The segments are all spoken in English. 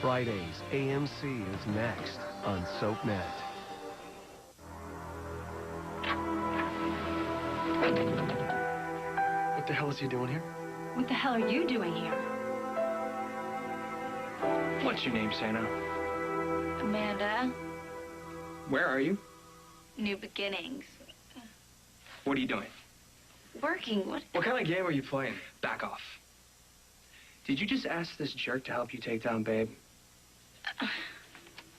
Fridays, AMC is next on SoapNet. What the hell is he doing here? What the hell are you doing here? What's your name, Santa? Amanda. Where are you? New beginnings. What are you doing? Working. What kind of game are you playing? Back off. Did you just ask this jerk to help you take down Babe?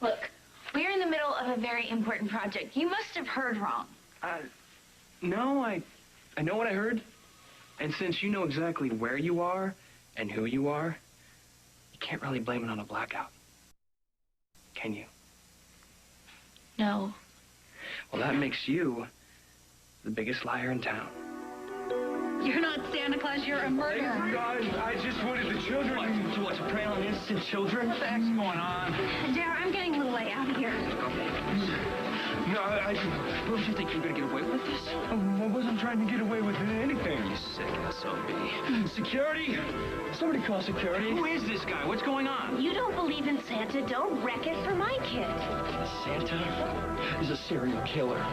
Look, we're in the middle of a very important project. You must have heard wrong. No, I know what I heard. And since you know exactly where you are and who you are, you can't really blame it on a blackout. Can you? No. Well, that makes you the biggest liar in town. You're not Santa Claus, you're a murderer. Guys, I just wanted the children. What, to prey on innocent children? What the heck's going on? Dara, I'm getting a little late out of here. No, What did you think you were gonna get away with this? I wasn't trying to get away with anything. You sick SOB. Security? Somebody call security. Who is this guy? What's going on? You don't believe in Santa, don't wreck it for my kid. Santa is a serial killer.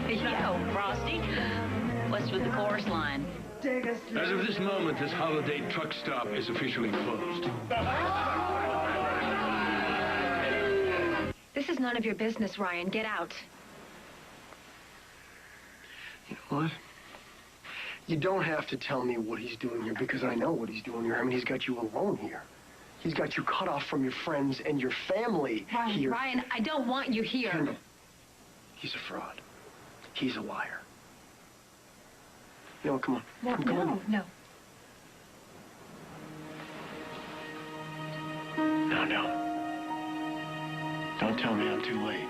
Yo, Frosty, what's with the chorus line? As of this moment, this holiday truck stop is officially closed. This is none of your business, Ryan. Get out. You know what? You don't have to tell me what he's doing here, because I know what he's doing here. I mean, he's got you alone here. He's got you cut off from your friends and your family here. Ryan, I don't want you here. Kendall, he's a fraud. He's a liar. You know, come on. Come on. No. No. Don't tell me I'm too late.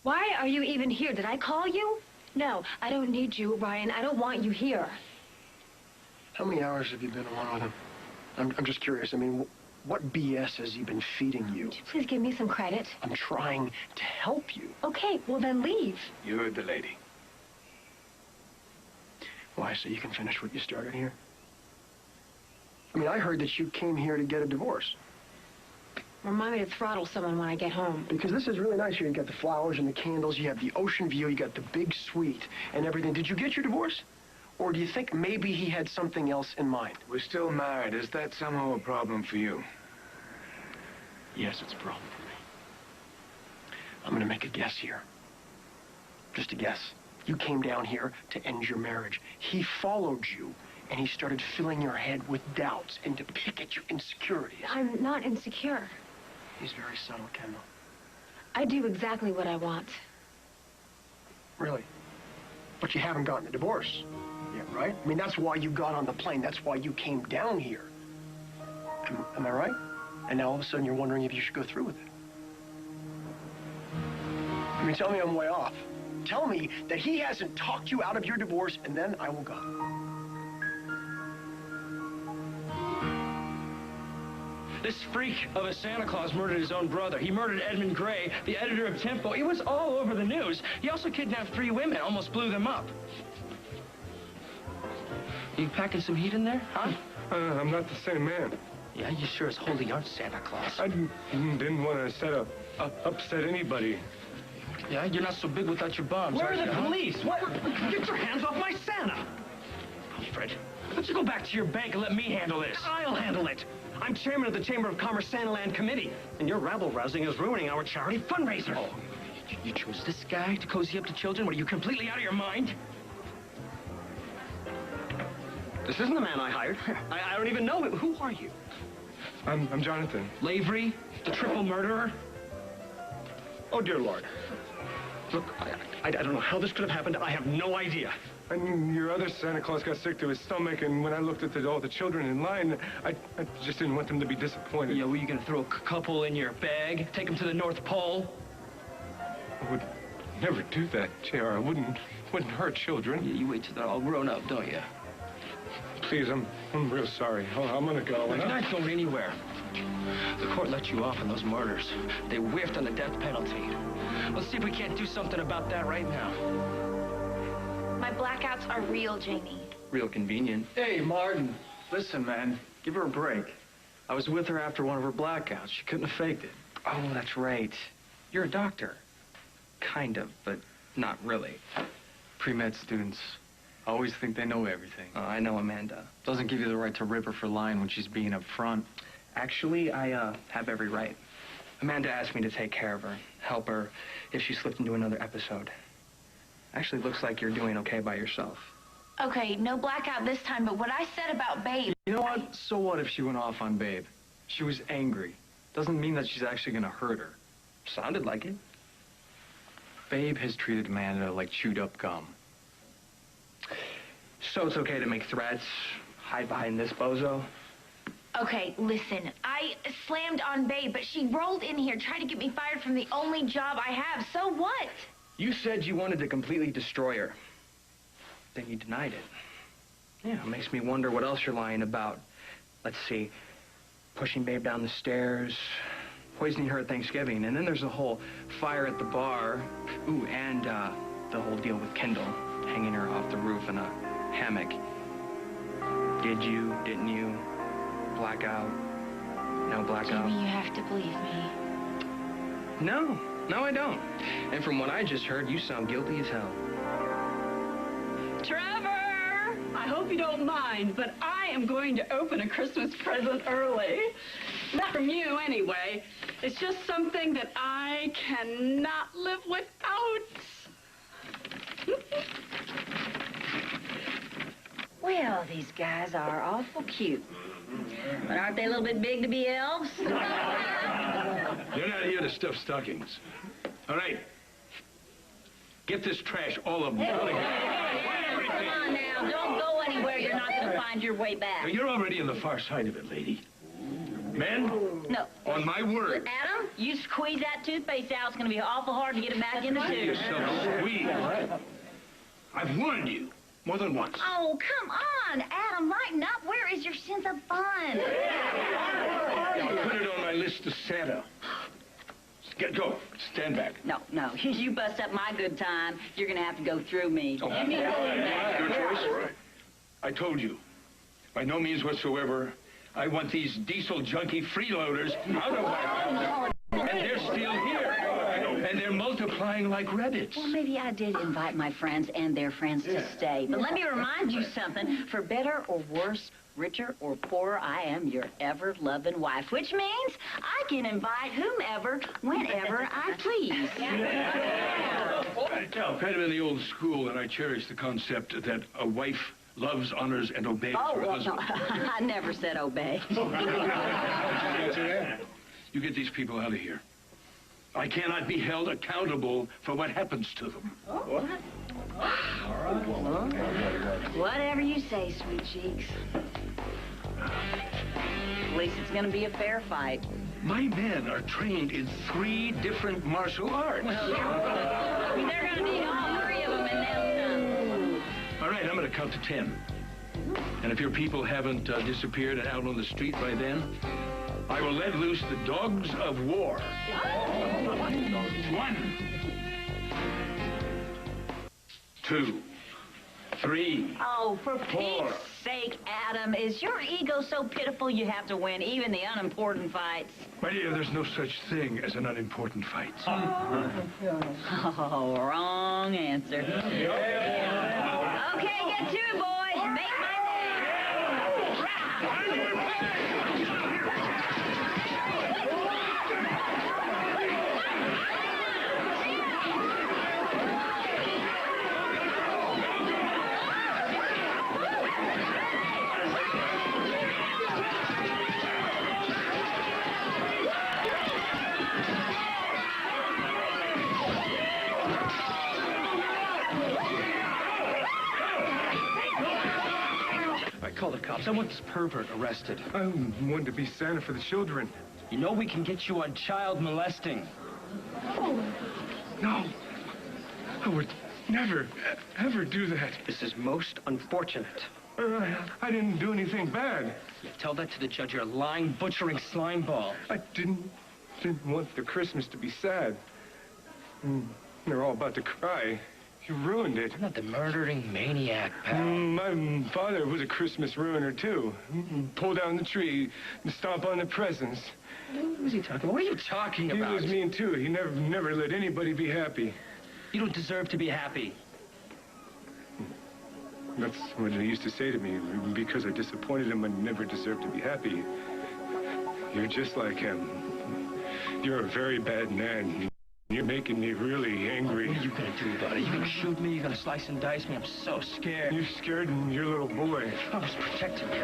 Why are you even here? Did I call you? No, I don't need you, Ryan. I don't want you here. How many hours have you been alone with him? I'm just curious. I mean, what BS has he been feeding you? Would you please give me some credit? I'm trying to help you. Okay, well then leave. You heard the lady. Why, so you can finish what you started here? I mean, I heard that you came here to get a divorce. Remind me to throttle someone when I get home. Because this is really nice here. You got the flowers and the candles, you have the ocean view, you got the big suite and everything. Did you get your divorce? Or do you think maybe he had something else in mind? We're still married. Is that somehow a problem for you? Yes, it's a problem for me. I'm gonna make a guess here. Just a guess. You came down here to end your marriage. He followed you, and he started filling your head with doubts and to pick at your insecurities. I'm not insecure. He's very subtle, Kendall. I do exactly what I want. Really? But you haven't gotten a divorce yet, right? I mean, that's why you got on the plane. That's why you came down here. Am I right? And now all of a sudden you're wondering if you should go through with it. I mean, tell me I'm way off. Tell me that he hasn't talked you out of your divorce, and then I will go. This freak of a Santa Claus murdered his own brother. He murdered Edmund Gray, the editor of Tempo. It was all over the news. He also kidnapped 3 women, almost blew them up. You packing some heat in there, huh? I'm not the same man. Yeah, you sure as holy aren't Santa Claus. I didn't want to upset anybody. Yeah, you're not so big without your bombs. Where are you, the huh? police? What? Get your hands off my Santa! Fred, why don't you go back to your bank and let me handle this? I'll handle it. I'm chairman of the Chamber of Commerce Santaland Committee, and your rabble-rousing is ruining our charity fundraiser. Oh, you chose this guy to cozy up to children? What, are you completely out of your mind? This isn't the man I hired. I don't even know him. Who are you? I'm Jonathan. Lavery, the triple murderer? Oh, dear Lord. Look, I don't know how this could have happened. I have no idea. And your other Santa Claus got sick to his stomach, and when I looked at all the children in line, I just didn't want them to be disappointed. Yeah, were you gonna throw a couple in your bag? Take them to the North Pole? I would never do that, JR. I wouldn't hurt children. Yeah, you wait till they're all grown up, don't you? Please, I'm real sorry. I'm gonna go. You're not going anywhere. The court let you off on those murders. They whiffed on the death penalty. Let's see if we can't do something about that right now. My blackouts are real, Jamie. Real convenient. Hey, Martin. Listen, man. Give her a break. I was with her after one of her blackouts. She couldn't have faked it. Oh, that's right. You're a doctor. Kind of, but not really. Pre-med students always think they know everything. I know Amanda. Doesn't give you the right to rip her for lying when she's being up front. Actually, I have every right. Amanda asked me to take care of her, help her if she slipped into another episode. Actually, looks like you're doing okay by yourself. Okay, no blackout this time, but what I said about Babe... You know what? So what if she went off on Babe? She was angry. Doesn't mean that she's actually gonna hurt her. Sounded like it. Babe has treated Amanda like chewed up gum. So it's okay to make threats, hide behind this bozo? Okay, listen, I slammed on Babe, but she rolled in here, tried to get me fired from the only job I have. So what? You said you wanted to completely destroy her. Then you denied it. Yeah, it makes me wonder what else you're lying about. Let's see. Pushing Babe down the stairs, poisoning her at Thanksgiving, and then there's the whole fire at the bar. Ooh, and the whole deal with Kendall, hanging her off the roof in a hammock. Did you? Didn't you? Blackout? No blackout? Jamie, you have to believe me. No, I don't. And from what I just heard, you sound guilty as hell. Trevor! I hope you don't mind, but I am going to open a Christmas present early. Not from you, anyway. It's just something that I cannot live without. Well, these guys are awful cute. But aren't they a little bit big to be elves? You're not here to stuff stockings. All right. Get this trash, all of them. Come on now, don't go anywhere. You're not going to find your way back. You're already on the far side of it, lady. Men, No. on my word. Adam, you squeeze that toothpaste out. It's going to be awful hard to get it back in the tube. Yourself squeeze. I've warned you more than once. Oh, come on, Adam, lighten up. Where is your sense of fun? Put it on my list to Santa. Go. Stand back. No. You bust up my good time, you're going to have to go through me. Oh. Let me go in there. Your choice. I told you. By no means whatsoever. I want these diesel junkie freeloaders out of my house. And they're still here. And they're multiplying like rabbits. Well, maybe I did invite my friends and their friends to stay. But let me remind you something. For better or worse, richer or poorer, I am your ever-loving wife, which means I can invite whomever, whenever I please. Kind of in the old school, and I cherish the concept that a wife loves, honors, and obeys her No, husband. I never said obey. You get these people out of here. I cannot be held accountable for what happens to them. Whatever you say, sweet cheeks. At least it's going to be a fair fight. My men are trained in 3 different martial arts. Well, they're going to need all 3 of them and then some. All right, I'm going to count to 10. And if your people haven't disappeared and out on the street by then, I will let loose the dogs of war. 1, 2, 3. Oh, for Pete's sake, Adam, is your ego so pitiful you have to win even the unimportant fights? My dear, there's no such thing as an unimportant fight. Oh, wrong answer. Okay, get to it, boys. Make my Call the cops. I want this pervert arrested. I wanted to be Santa for the children. You know we can get you on child molesting. No. I would never, ever do that. This is most unfortunate. I didn't do anything bad. You tell that to the judge. You're a lying, butchering slime ball. I didn't want the Christmas to be sad. They're all about to cry. You ruined it. I'm not the murdering maniac, pal. My father was a Christmas ruiner, too. Pull down the tree and stomp on the presents. What was he talking about? What are you talking about? He was mean, too. He never let anybody be happy. You don't deserve to be happy. That's what he used to say to me. Because I disappointed him, I never deserved to be happy. You're just like him. You're a very bad man. You're making me really angry. What are you gonna do about it? You gonna shoot me? You gonna slice and dice me? I'm so scared. You're scared and you're a little boy. I was protecting you.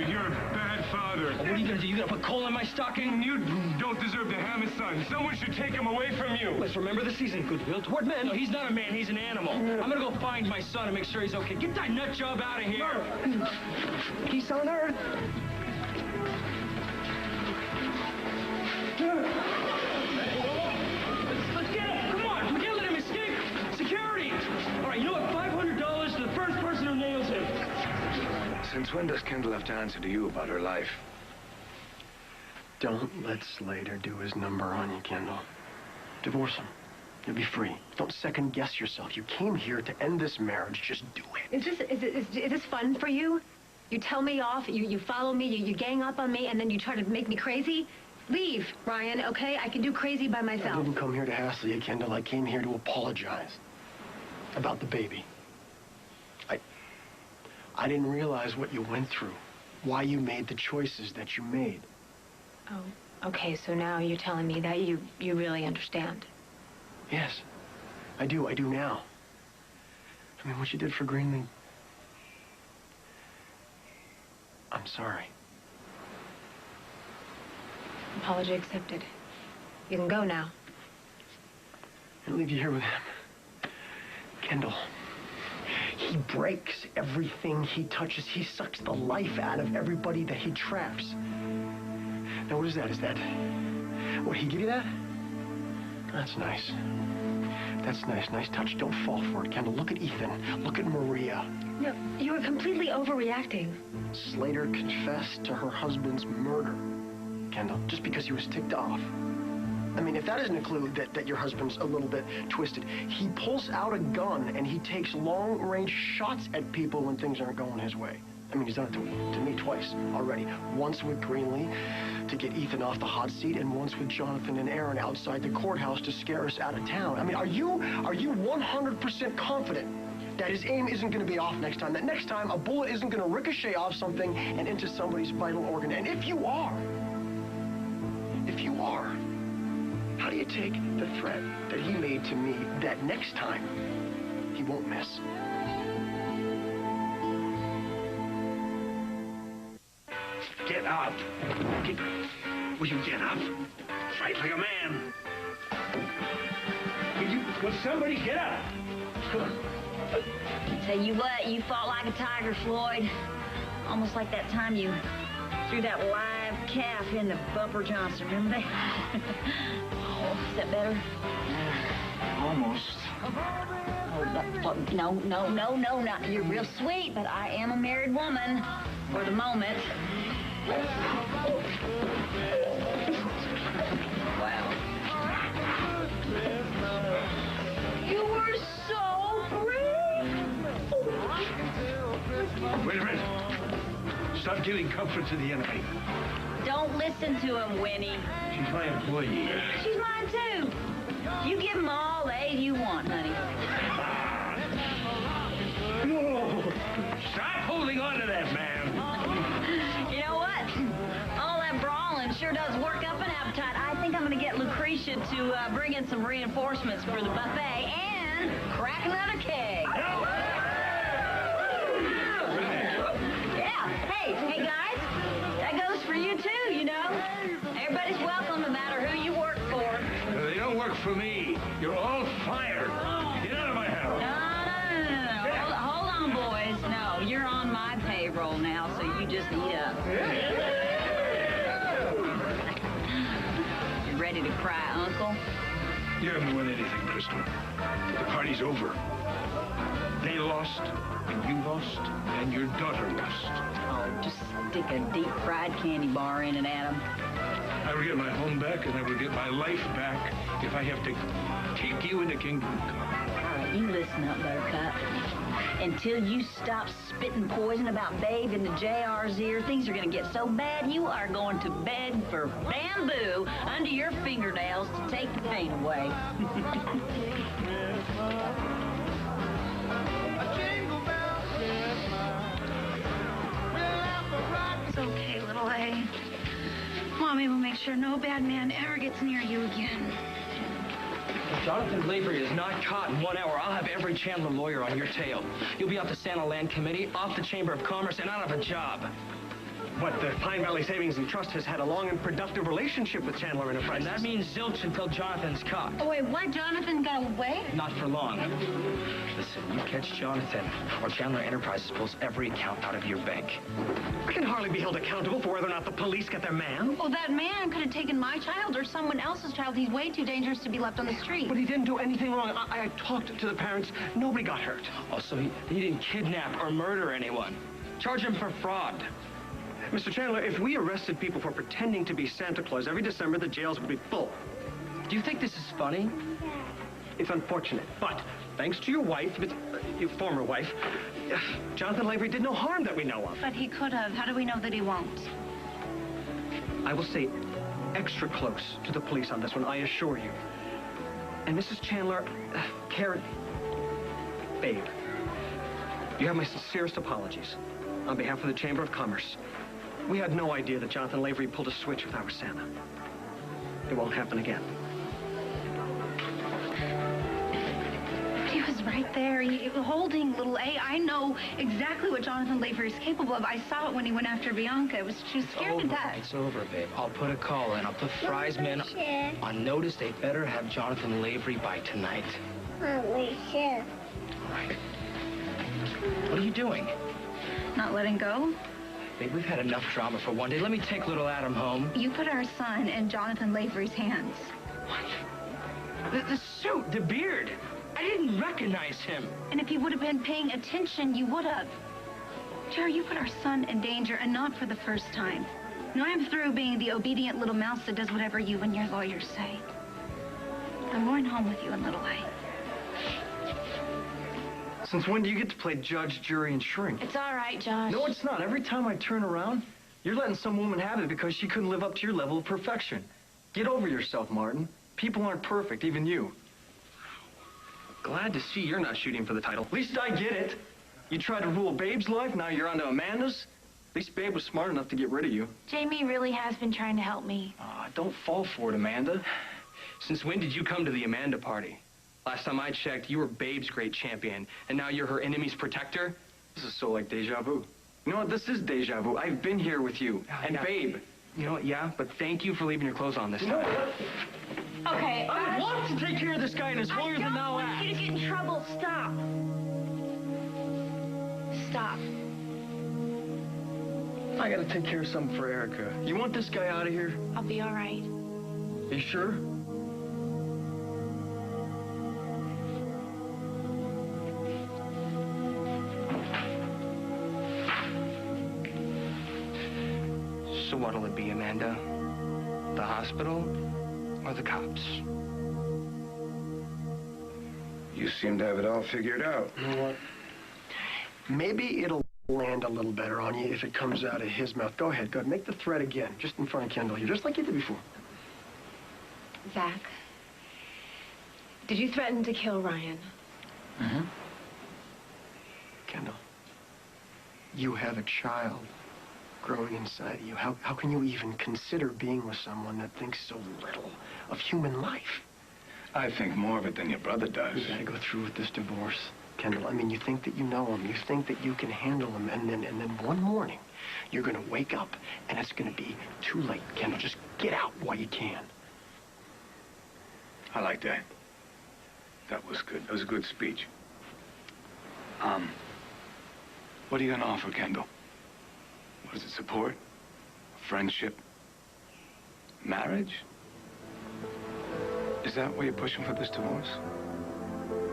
You're a bad father. What are you gonna do? You gonna put coal in my stocking? You don't deserve to have a son. Someone should take him away from you. Let's remember the season, goodwill toward men. No, he's not a man, he's an animal. I'm gonna go find my son and make sure he's okay. Get that nut job out of here. Peace on earth. Let's get him. Come on, we can't let him escape. Security. All right, you know what? $500 to the first person who nails him. Since when does Kendall have to answer to you about her life? Don't let Slater do his number on you, Kendall. Divorce him. You'll be free. Don't second guess yourself. You came here to end this marriage. Just do it. Is this fun for you? You tell me off, you follow me, you gang up on me, and then you try to make me crazy? Leave, Ryan, okay? I can do crazy by myself. I didn't come here to hassle you, Kendall. I came here to apologize about the baby. I didn't realize what you went through, why you made the choices that you made. Oh, okay, so now you're telling me that you really understand. Yes, I do now. I mean, what you did for Greenlee, I'm sorry. Apology accepted. You can go now. I'll leave you here with him. Kendall, he breaks everything he touches. He sucks the life out of everybody that he traps. Now, what is that? Is that... What, he give you that? That's nice. That's nice. Nice touch. Don't fall for it, Kendall. Look at Ethan. Look at Maria. No, you were completely overreacting. Slater confessed to her husband's murder, Kendall, just because he was ticked off. I mean, if that isn't a clue that your husband's a little bit twisted, he pulls out a gun and he takes long-range shots at people when things aren't going his way. I mean, he's done it to me twice already. Once with Greenlee to get Ethan off the hot seat, and once with Jonathan and Aaron outside the courthouse to scare us out of town. I mean, are you 100% confident that his aim isn't going to be off next time? That next time a bullet isn't going to ricochet off something and into somebody's vital organ? And if you are, how do you take the threat that he made to me that next time he won't miss? Get up. Will you get up? Fight like a man. Will somebody get up? Come on. Tell you what, you fought like a tiger, Floyd. Almost like that time you threw that live calf into Bumper Johnson, remember that? Oh, is that better? Almost. Oh, no. You're real sweet, but I am a married woman for the moment. giving comfort to the enemy. Don't listen to him, Winnie. She's my employee. She's mine, too. You give them all the aid you want, honey. No! Stop holding on to that, man. You know what? All that brawling sure does work up an appetite. I think I'm going to get Lucretia to bring in some reinforcements for the buffet and crack another keg. Yeah. Hey, guys. That goes for you, too, you know. Everybody's welcome, no matter who you work for. They don't work for me. You're all fired. Get out of my house. No. Hold on, boys. No, you're on my payroll now, so you just eat up. You ready to cry, Uncle? You haven't won anything, Crystal. The party's over. They lost, and you lost, and your daughter lost. Oh, just stick a deep-fried candy bar in it, Adam. I will get my home back, and I will get my life back if I have to take you into Kingdom Come. All right, you listen up, Buttercup. Until you stop spitting poison about Babe into JR's ear, things are going to get so bad you are going to beg for bamboo under your fingernails to take the pain away. It's okay, little A. Mommy will make sure no bad man ever gets near you again. If Jonathan Lavery is not caught in 1 hour, I'll have every Chandler lawyer on your tail. You'll be off the Santa Land Committee, off the Chamber of Commerce, and out of a job. But the Pine Valley Savings and Trust has had a long and productive relationship with Chandler Enterprises. And that means zilch until Jonathan's caught. Oh, wait, what? Jonathan got away? Not for long. Listen, you catch Jonathan, or Chandler Enterprises pulls every account out of your bank. I can hardly be held accountable for whether or not the police get their man. Oh, that man could have taken my child or someone else's child. He's way too dangerous to be left on the street. But he didn't do anything wrong. I talked to the parents. Nobody got hurt. Oh, so he didn't kidnap or murder anyone. Charge him for fraud. Mr. Chandler, if we arrested people for pretending to be Santa Claus, every December the jails would be full. Do you think this is funny? It's unfortunate, but thanks to your wife, your former wife, Jonathan Lavery did no harm that we know of. But he could have. How do we know that he won't? I will stay extra close to the police on this one, I assure you. And Mrs. Chandler, Karen, Babe, you have my sincerest apologies on behalf of the Chamber of Commerce. We had no idea that Jonathan Lavery pulled a switch with our Santa. It won't happen again. But he was right there, holding little A. I know exactly what Jonathan Lavery is capable of. I saw it when he went after Bianca. She was scared to death. It's over, babe. I'll put a call in. I'll put Fry's men on notice. They better have Jonathan Lavery by tonight. All right. What are you doing? Not letting go? Babe, we've had enough drama for one day. Let me take little Adam home. You put our son in Jonathan Lavery's hands. What? The suit, the beard. I didn't recognize him. And if you would have been paying attention, you would have. Jerry, you put our son in danger, and not for the first time. Now I'm through being the obedient little mouse that does whatever you and your lawyers say. I'm going home with you in Little A. Since when do you get to play judge, jury, and shrink? It's all right, Josh. No, it's not. Every time I turn around, you're letting some woman have it because she couldn't live up to your level of perfection. Get over yourself, Martin. People aren't perfect, even you. Glad to see you're not shooting for the title. At least I get it. You tried to rule Babe's life, now you're on to Amanda's. At least Babe was smart enough to get rid of you. Jamie really has been trying to help me. Don't fall for it, Amanda. Since when did you come to the Amanda party? Last time I checked, you were Babe's great champion, and now you're her enemy's protector? This is so like deja vu. You know what? This is deja vu. I've been here with you. And yeah. Babe. You know what? Yeah, but thank you for leaving your clothes on this time. Okay. I want to take care of this guy and his lawyers and now I don't want you to get in trouble. Stop. Stop. I gotta take care of something for Erica. You want this guy out of here? I'll be all right. You sure? So what'll it be, Amanda? The hospital or the cops? You seem to have it all figured out. You know what? Maybe it'll land a little better on you if it comes out of his mouth. Go ahead, make the threat again, just in front of Kendall here, just like you did before. Zach, did you threaten to kill Ryan? Mm-hmm. Kendall, you have a child growing inside of you. How can you even consider being with someone that thinks so little of human life? I think more of it than your brother does. You gotta go through with this divorce, Kendall. I mean, you think that you know him. You think that you can handle him. And then one morning, you're gonna wake up, and it's gonna be too late. Kendall, just get out while you can. I like that. That was good. That was a good speech. What are you gonna offer, Kendall? What does it support? Friendship? Marriage? Is that why you're pushing for this divorce?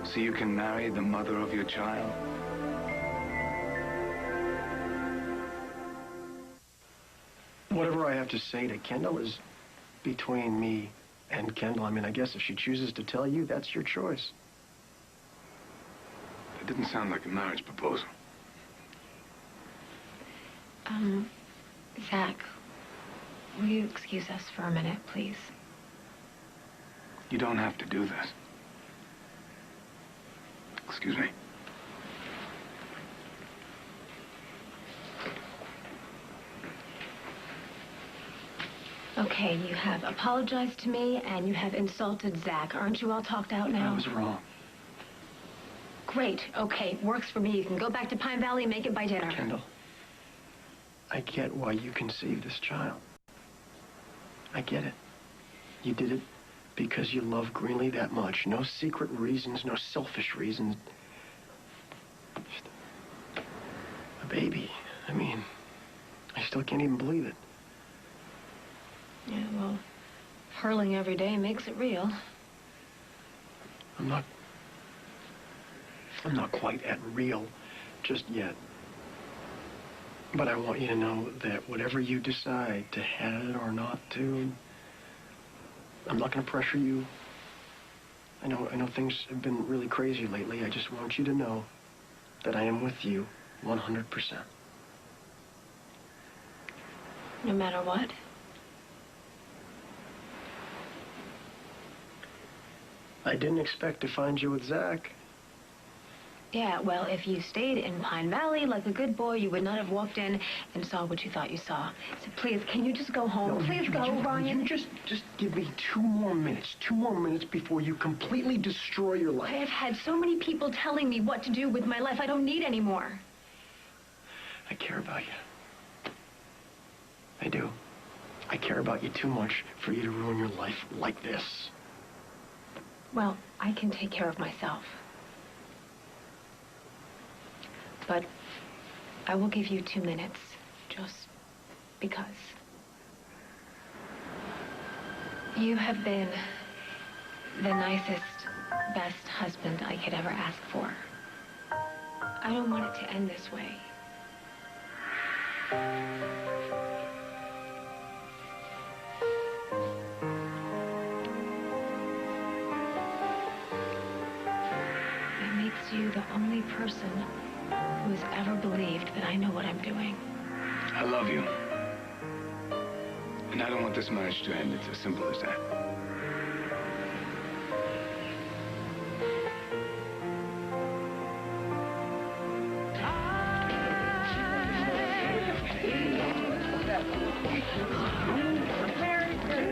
So you can marry the mother of your child? Whatever I have to say to Kendall is between me and Kendall. I mean, I guess if she chooses to tell you, that's your choice. It didn't sound like a marriage proposal. Zach, will you excuse us for a minute, please? You don't have to do this. Excuse me. Okay, you have apologized to me and you have insulted Zach. Aren't you all talked out now? I was wrong. Great. Okay, works for me. You can go back to Pine Valley and make it by dinner. Kendall, I get why you conceived this child. I get it. You did it because you love Greenlee that much. No secret reasons, no selfish reasons. Just a baby. I mean, I still can't even believe it. Yeah, well, hurling every day makes it real. I'm not quite at real just yet. But I want you to know that whatever you decide to have or not to, I'm not going to pressure you. I know things have been really crazy lately. I just want you to know that I am with you 100%. No matter what? I didn't expect to find you with Zach. Yeah, well, if you stayed in Pine Valley like a good boy, you would not have walked in and saw what you thought you saw. So please, can you just go home? No, Please go, Ryan. You just give me 2 more minutes. 2 more minutes before you completely destroy your life. I have had so many people telling me what to do with my life. I don't need any more. I care about you. I do. I care about you too much for you to ruin your life like this. Well, I can take care of myself. But I will give you 2 minutes, just because. You have been the nicest, best husband I could ever ask for. I don't want it to end this way. It makes you the only person who has ever believed that I know what I'm doing. I love you. And I don't want this marriage to end. It's as simple as that.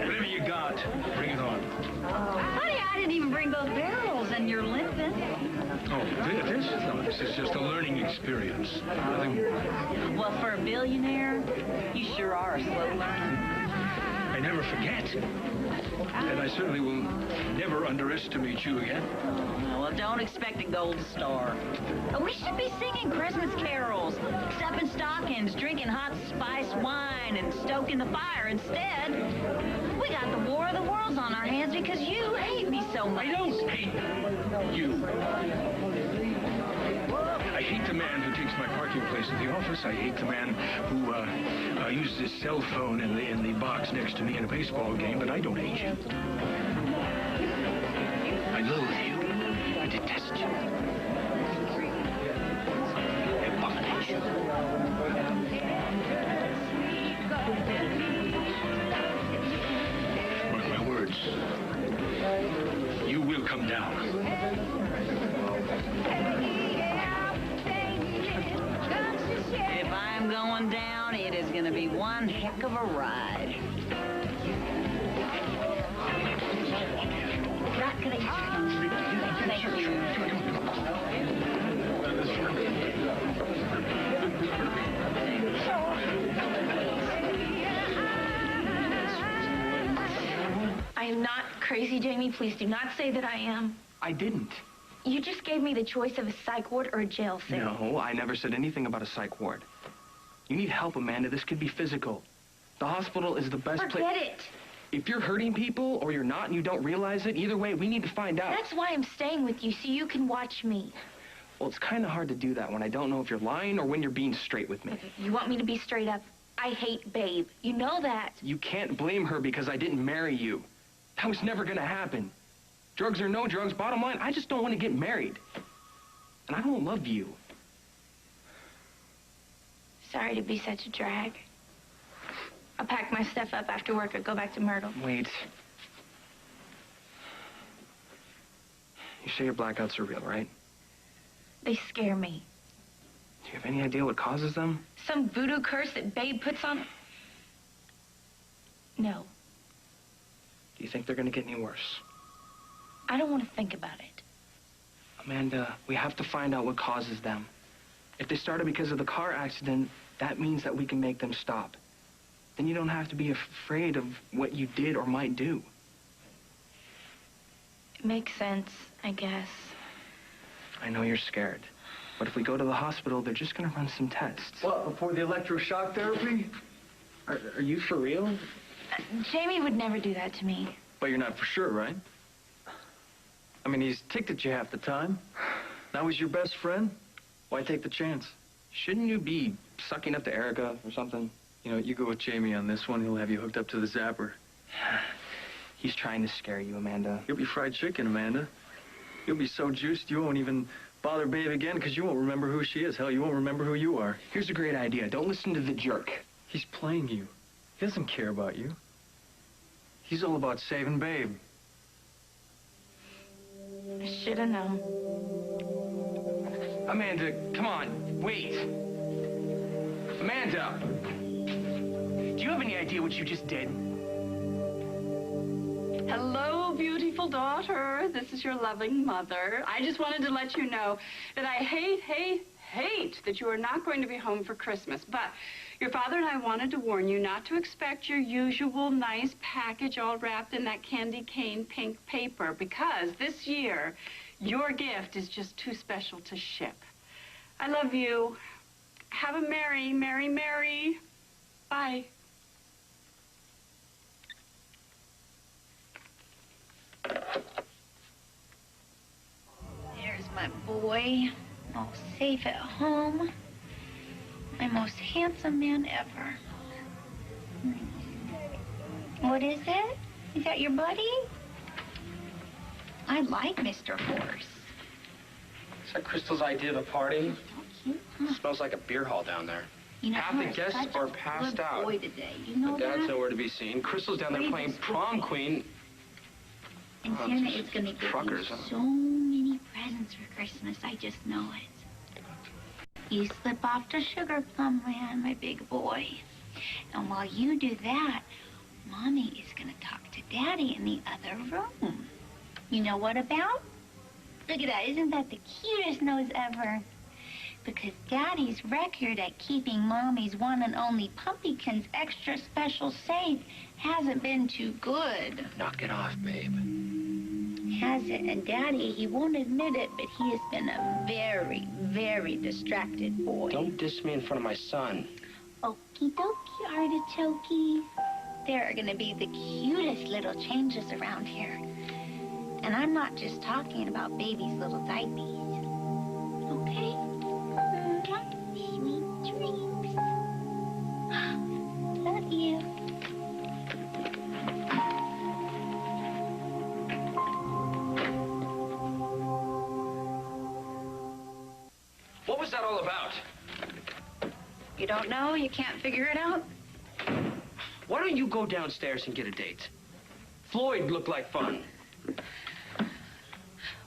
Whatever you got, bring it on. Honey, I didn't even bring both barrels, and you're limping. Oh, this? No, this is just a learning experience. Nothing more. Well, for a billionaire, you sure are a slow learner. I never forget. And I certainly will never underestimate you again. Well, don't expect a gold star. We should be singing Christmas carols, stuffing stockings, drinking hot spiced wine, and stoking the fire. Instead, we got the War of the Worlds on our hands because you hate me so much. I don't hate you. I hate the man who takes my parking place at the office. I hate the man who uses his cell phone in the box next to me in a baseball game, but I don't hate you. I loathe you. I detest you. Abomination. If I'm going down, it is going to be one heck of a ride. Rock, could I use your hand? Thank you. I am not crazy, Jamie. Please do not say that I am. I didn't. You just gave me the choice of a psych ward or a jail cell. No, I never said anything about a psych ward. You need help, Amanda. This could be physical. The hospital is the best place. Forget it. If you're hurting people or you're not and you don't realize it, either way, we need to find out. That's why I'm staying with you, so you can watch me. Well, it's kind of hard to do that when I don't know if you're lying or when you're being straight with me. You want me to be straight up? I hate Babe. You know that. You can't blame her because I didn't marry you. That was never gonna happen. Drugs or no drugs, bottom line, I just don't want to get married. And I don't love you. Sorry to be such a drag. I'll pack my stuff up after work or go back to Myrtle. Wait. You say your blackouts are real, right? They scare me. Do you have any idea what causes them? Some voodoo curse that Babe puts on... No. Do you think they're gonna get any worse? I don't want to think about it. Amanda, we have to find out what causes them. If they started because of the car accident, that means that we can make them stop. Then you don't have to be afraid of what you did or might do. It makes sense, I guess. I know you're scared. But if we go to the hospital, they're just gonna run some tests. What, before the electroshock therapy? Are you for real? Jamie would never do that to me. But you're not for sure, right? I mean, he's ticked at you half the time. Now he's your best friend. Why take the chance? Shouldn't you be sucking up to Erica or something? You know, you go with Jamie on this one, he'll have you hooked up to the zapper. He's trying to scare you, Amanda. You'll be fried chicken, Amanda. You'll be so juiced you won't even bother Babe again because you won't remember who she is. Hell, you won't remember who you are. Here's a great idea. Don't listen to the jerk. He's playing you. He doesn't care about you. He's all about saving Babe. I should have known. Amanda, come on. Wait. Amanda! Do you have any idea what you just did? Hello, beautiful daughter. This is your loving mother. I just wanted to let you know that I hate that you are not going to be home for Christmas. But your father and I wanted to warn you not to expect your usual nice package all wrapped in that candy cane pink paper, because this year, your gift is just too special to ship. I love you. Have a merry, merry, merry. Bye. There's my boy, all safe at home. My most handsome man ever. What is it? Is that your buddy? I like Mr. Horse. Is that Crystal's idea of a party? It smells like a beer hall down there. You know, Half the you're guests such are a passed good out. boy today. You know Dad's that? nowhere to be seen. Crystal's down there playing prom queen. And Oh, Santa it's is going to give truckers, you huh? so many presents for Christmas. I just know it. You slip off to Sugar Plum Land, my big boy. And while you do that, Mommy is going to talk to Daddy in the other room. You know what about? Look at that. Isn't that the cutest nose ever? Because Daddy's record at keeping Mommy's one and only Pumpkins extra special safe hasn't been too good. Knock it off, babe. Has it? And Daddy, he won't admit it, but he has been a very, very distracted boy. Don't diss me in front of my son. Okie dokie, artichoke. There are going to be the cutest little changes around here. And I'm not just talking about baby's little diapers. Okay? Sweet dreams. Love you. What was that all about? You don't know? You can't figure it out? Why don't you go downstairs and get a date? Floyd looked like fun.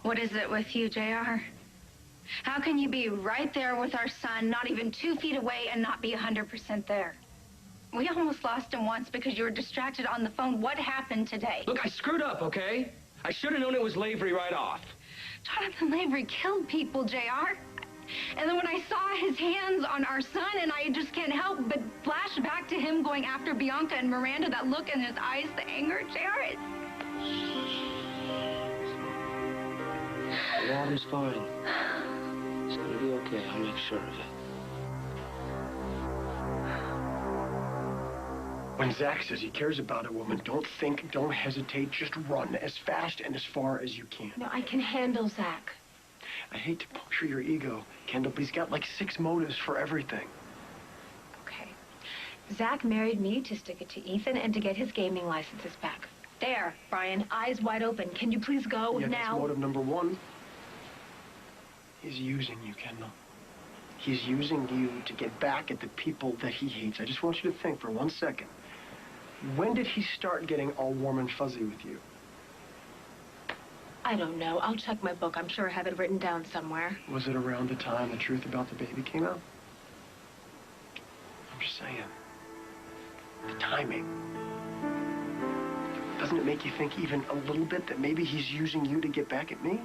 What is it with you, JR? How can you be right there with our son, not even 2 feet away, and not be 100% there? We almost lost him once because you were distracted on the phone. What happened today? Look, I screwed up, okay? I should have known it was Lavery right off. Jonathan Lavery killed people, JR. And then when I saw his hands on our son, and I just can't help but flash back to him going after Bianca and Miranda, that look in his eyes, the anger, JR. Adam's fine. It's gonna be okay. I'll make sure of it. When Zach says he cares about a woman, don't think, don't hesitate, just run as fast and as far as you can. No, I can handle Zach. I hate to puncture your ego, Kendall, but he's got like 6 motives for everything. Okay. Zach married me to stick it to Ethan and to get his gaming licenses back. There, Brian, eyes wide open. Can you please go Yeah, now? that's motive number 1. He's using you, Kendall. He's using you to get back at the people that he hates. I just want you to think for 1 second. When did he start getting all warm and fuzzy with you? I don't know. I'll check my book. I'm sure I have it written down somewhere. Was it around the time the truth about the baby came out? I'm just saying. The timing. Doesn't it make you think even a little bit that maybe he's using you to get back at me?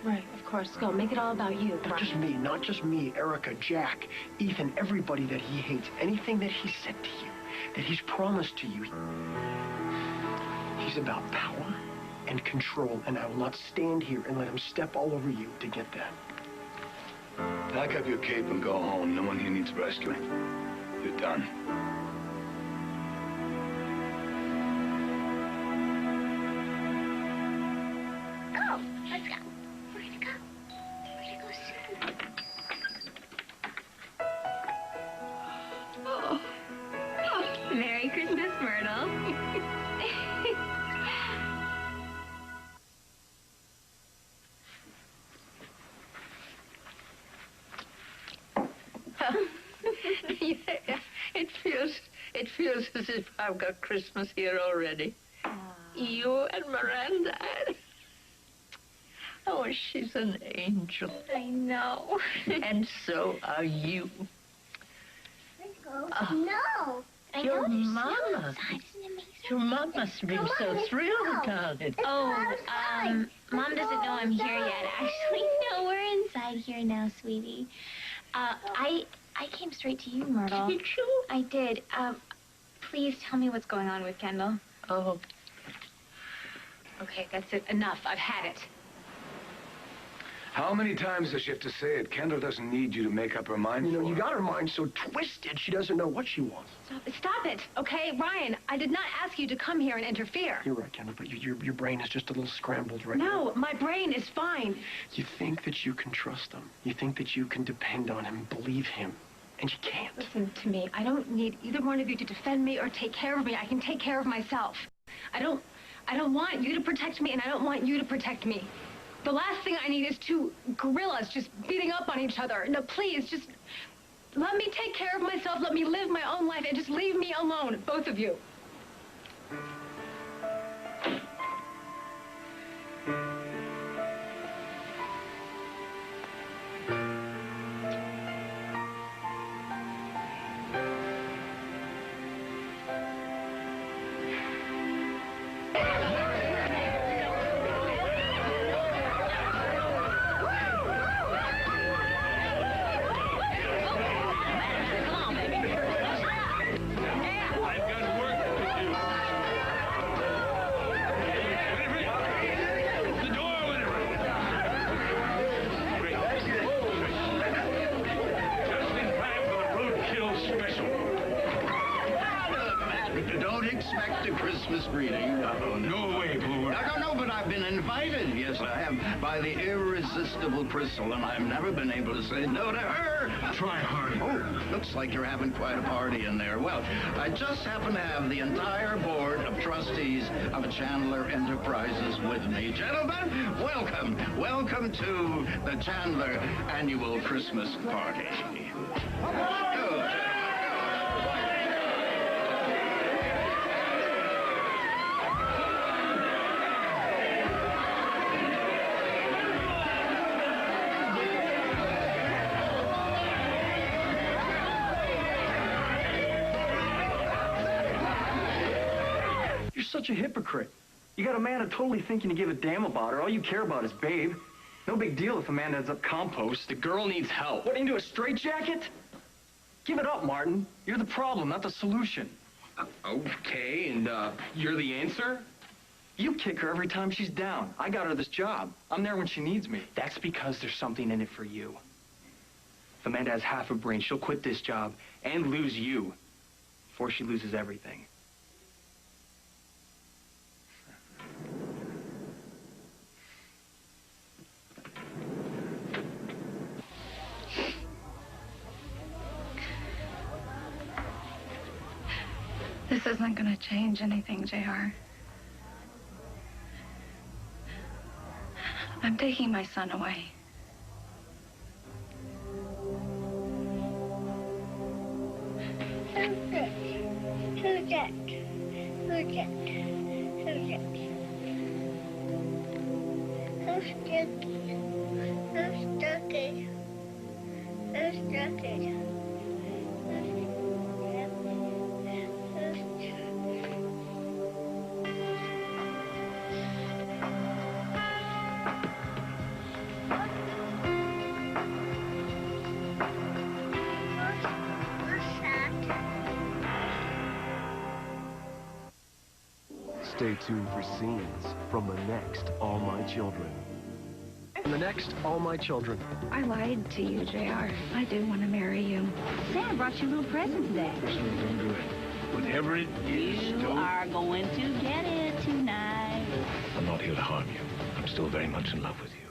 Right, of course. Go. Make it all about you, Brian. Not just me, Erica, Jack, Ethan, everybody that he hates. Anything that he said to you, that he's promised to you. He's about power and control, and I will not stand here and let him step all over you to get that. Pack up your cape and go home. No one here needs rescuing. You're done. Go! Let's go. We're gonna go. We're gonna go soon. Oh. Merry Christmas, Myrtle. It feels as if I've got Christmas here already. You and Miranda. Oh, she's an angel. I know. And so are you. No. I Your know there's mama. snow outside. Isn't it amazing? Your mom must have been Come so on, let's thrilled, go. darling. Mom doesn't know I'm here yet. Actually, no, we're inside here now, sweetie. I came straight to you, Myrtle. Did you? I did. Please tell me what's going on with Kendall. Oh. Okay, that's it. Enough. I've had it. How many times does she have to say it? Kendall doesn't need you to make up her mind You know, for you her. got her mind so twisted, she doesn't know what she wants. Stop it, okay? Ryan, I did not ask you to come here and interfere. You're right, Kendall, but your brain is just a little scrambled right now. No, my brain is fine. You think that you can trust him. You think that you can depend on him, believe him. And you can't. Listen to me. I don't need either one of you to defend me or take care of me. I can take care of myself. I don't want you to protect me, and I don't want you to protect me. The last thing I need is 2 gorillas just beating up on each other. No, please, just let me take care of myself. Let me live my own life, and just leave me alone, both of you. Don't expect a Christmas greeting. No way, Blue. No, but I've been invited. Yes, I have. By the irresistible Crystal, and I've never been able to say no to her. Try hard. Oh, looks like you're having quite a party in there. Well, I just happen to have the entire board of trustees of Chandler Enterprises with me. Gentlemen, welcome. Welcome to the Chandler Annual Christmas Party. such a hypocrite? You got Amanda totally thinking you give a damn about her. All you care about is Babe. No big deal if Amanda ends up compost. The girl needs help. What, into a straitjacket? Give it up, Martin. You're the problem, not the solution. Okay, and you're the answer? You kick her every time she's down. I got her this job. I'm there when she needs me. That's because there's something in it for you. If Amanda has half a brain, she'll quit this job and lose you before she loses everything. This isn't gonna change anything, JR. I'm taking my son away. Who's that? Who's that? Who's that? Who's that? Who's Ducky? Who's Ducky? Stay tuned for scenes from the next All My Children. The next All My Children. I lied to you, JR. I do want to marry you. Santa brought you a little present today. Don't do it. Whatever it is, You are going to get it tonight. I'm not here to harm you. I'm still very much in love with you.